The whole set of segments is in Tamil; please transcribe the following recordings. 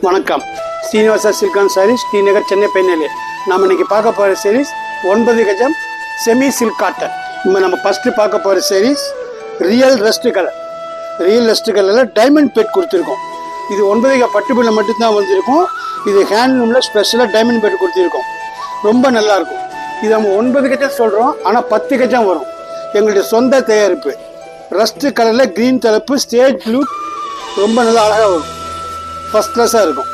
வணக்கம். ஸ்ரீனிவாசா சில்கான் சாரீஸ், ஸ்ரீநகர், சென்னை, பெண்ணே. நம்ம இன்னைக்கு பார்க்க போகிற சீரீஸ் 9 கஜம் செமி சில்க் காட்டன். நம்ம ஃபஸ்ட்டு பார்க்க போகிற series real rust colour. Real rust கலரில் டைமண்ட் பெட் கொடுத்துருக்கோம். இது 9 கஜம் பட்டுப்பில் மட்டும்தான் வந்திருக்கும். இது ஹேண்ட்லூமில் ஸ்பெஷலாக டைமண்ட் பெட் கொடுத்துருக்கோம். ரொம்ப நல்லாயிருக்கும். இது நம்ம 9 கஜம் சொல்கிறோம், ஆனால் 10 கஜம் வரும். எங்களுடைய சொந்த தயாரிப்பு. ரஸ்ட் கலரில் க்ரீன் தலைப்பு, ஸ்டேட் லுக், ரொம்ப நல்லா அழகாக வரும். ஃபஸ்ட் கிளாஸாக இருக்கும்.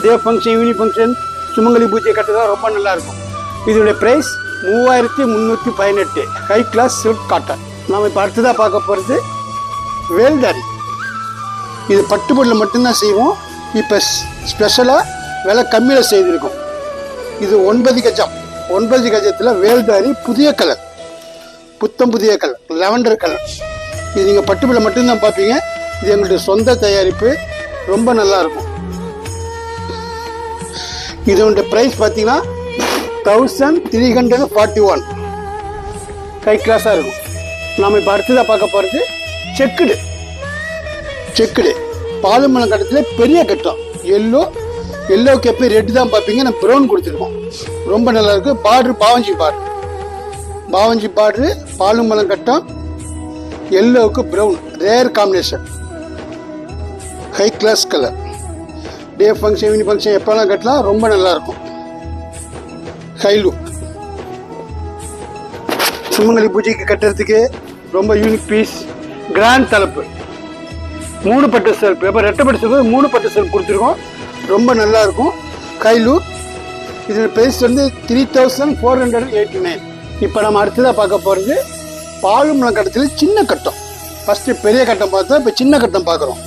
டே ஃபங்க்ஷன், ஈவினிங் ஃபங்க்ஷன், சுமங்கலி பூஜை கட்டுறதா ரொம்ப நல்லாயிருக்கும். இதோடைய price 3318. High class silk cotton. நாம் இப்போ அடுத்ததாக பார்க்க போகிறது வேல்தாரி. இது பட்டுப்பொருளில் மட்டும்தான் செய்வோம். இப்போ ஸ்பெஷலாக விலை கம்மியில் செய்திருக்கோம். இது 9 கஜம். 9 கஜத்தில் வேல்தாரி, புதிய கலர், புதிய கலர், லெவண்டர் கலர். இது நீங்கள் பட்டுப்பொருளில் மட்டும்தான் பார்ப்பீங்க. இது எங்களுடைய சொந்த தயாரிப்பு. ரொம்ப நல்லா இருக்கும். இதோட பிரைஸ் பார்த்தீங்கன்னா 1341. ஹை கிளாஸாக இருக்கும். நாம் இப்போ அடுத்ததாக பார்க்க போகிறது செக்குடு பாலுமலம் கட்டத்தில் பெரிய கட்டம். எல்லோக்கு எப்போ ரெட்டு தான் பார்ப்பீங்க. நான் ப்ரௌன் கொடுத்துருக்கோம். ரொம்ப நல்லா இருக்கு. பார்டர் பாவஞ்சி பார்டரு, பாலுமலம் கட்டம், எல்லோவுக்கு brown, rare combination. High class colour. Day function, evening function எப்போலாம் கட்டலாம். ரொம்ப நல்லாயிருக்கும். High look. சுமங்கலி பூஜைக்கு கட்டுறதுக்கு ரொம்ப யூனிக் பீஸ். கிராண்ட் தலைப்பு, 3 பட்டு செல்ஃப். எப்போ ரெட்டப்பட்டு செல்ஃப் 3 பட்டு செல்ஃப் கொடுத்துருக்கோம். ரொம்ப நல்லாயிருக்கும். High look. இதோட ப்ரைஸ் வந்து 3489. இப்போ நம்ம அடுத்ததாக பார்க்க போகிறது பாலுமலம் கட்டத்தில் சின்ன கட்டம். ஃபஸ்ட்டு பெரிய கட்டம் பார்த்தோம், இப்போ சின்ன கட்டம் பார்க்குறோம்.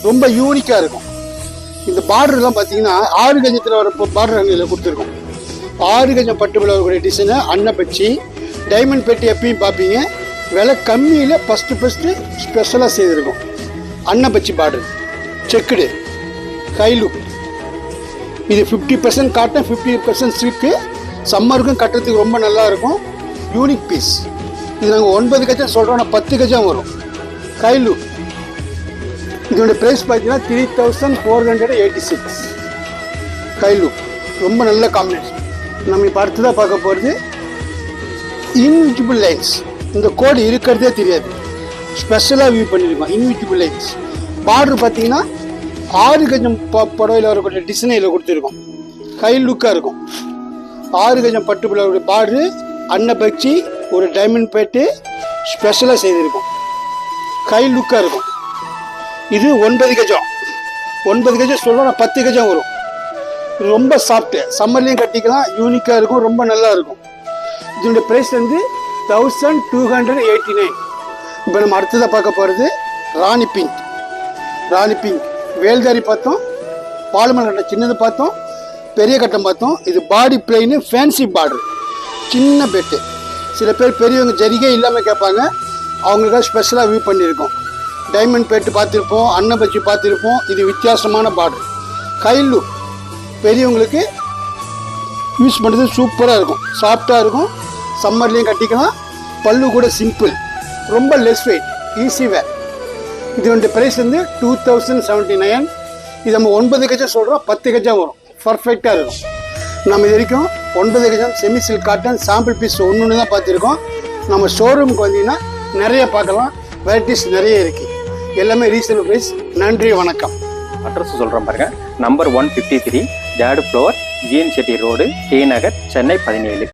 ரொம்ப யூனிக்காக இருக்கும். இந்த பார்டர்லாம் பார்த்தீங்கன்னா 6 கஜத்தில் வர பார்டர் அங்கே கொடுத்துருக்கோம். 6 கஜம் பட்டு விழாவுடைய டிசைனை அன்னப்பச்சி, டைமண்ட் பெட்டி எப்பயும் பார்ப்பீங்க. விலை கம்மியில் ஃபஸ்ட்டு ஸ்பெஷலாக செய்திருக்கோம். அன்னப்பச்சி பார்டர், செக்குடு, ஹை லுக். இது 50% காட்டன், 50% சில்க்கு. சம்மருக்கும் கட்டுறதுக்கு ரொம்ப நல்லாயிருக்கும். Unique piece. இது நாங்கள் 9 கஜம் சொல்கிறோம், ஆனால் 10 கஜம் வரும். High look. இதோட ப்ரைஸ் பார்த்தீங்கன்னா 3486. High look. ரொம்ப நல்ல காம்பினேஷன். நம்ம இப்போ அடுத்ததாக பார்க்க போகிறது இன்விசிபிள் லைன்ஸ். இந்த கோடு இருக்கிறதே தெரியாது. ஸ்பெஷலாக வியூ பண்ணியிருக்கோம். Invisible lines. பார்டர் பார்த்தீங்கன்னா 6 கஜம் புடவையில் வரக்கூடிய டிசைனில் கொடுத்துருக்கோம். ஹை லுக்காக இருக்கும். 6 கஜம் பட்டு புடவையோட பார்டரு, அன்னப்பச்சி, ஒரு டைமண்ட் பேட்டு ஸ்பெஷலாக செய்திருக்கும். ஹை லுக்காக இருக்கும். இது 9 கஜம். 9 கஜம் சொல்லலாம், 10 கஜம் வரும். ரொம்ப சாஃப்ட்டு. சம்மர்லேயும் கட்டிக்கலாம். யூனிக்காக இருக்கும். ரொம்ப நல்லா இருக்கும். இதனுடைய ப்ரைஸ் வந்து 1289. இப்போ நம்ம அடுத்ததாக பார்க்க போகிறது ராணி பிங்க். வேல்தாரி பார்த்தோம், பாலுமலம் கட்டம் சின்னது பார்த்தோம், பெரிய கட்டம் பார்த்தோம். இது பாடி பிளெயின், ஃபேன்சி பார்டர், சின்ன பெட்டு. சில பேர் பெரியவங்க ஜரிகே இல்லாமல் கேட்பாங்க. அவங்களுக்காக ஸ்பெஷலாக வியூ பண்ணியிருக்கோம். டைமண்ட் பேட்டு பார்த்துருப்போம், அன்னப்பச்சி பார்த்துருப்போம். இது வித்தியாசமான பார்டர். High look. பெரியவங்களுக்கு யூஸ் பண்ணுறது சூப்பராக இருக்கும். சாஃப்டாக இருக்கும். சம்மர்லேயும் கட்டிக்கலாம். பல்லு கூட சிம்பிள். ரொம்ப லெஸ் வெயிட், ஈஸி வேர். இதோட ப்ரைஸ் வந்து 2079. இது நம்ம 9 கஜம் சொல்கிறோம், 10 கஜம் வரும். பர்ஃபெக்டாக இருக்கும். நம்ம இது வரைக்கும் 9 கஜம் semi silk cotton sample piece ஒன்று தான் பார்த்துருக்கோம். நம்ம ஷோரூமுக்கு வந்தீங்கன்னா நிறைய பார்க்கலாம். வெரைட்டிஸ் நிறைய இருக்குது. எல்லாமே ரீசனபிள் ப்ரைஸ். நன்றி, வணக்கம். அட்ரஸ் சொல்கிறேன் பாருங்கள். Number 153 3rd floor, GN Chetty road, T Nagar, Chennai 17.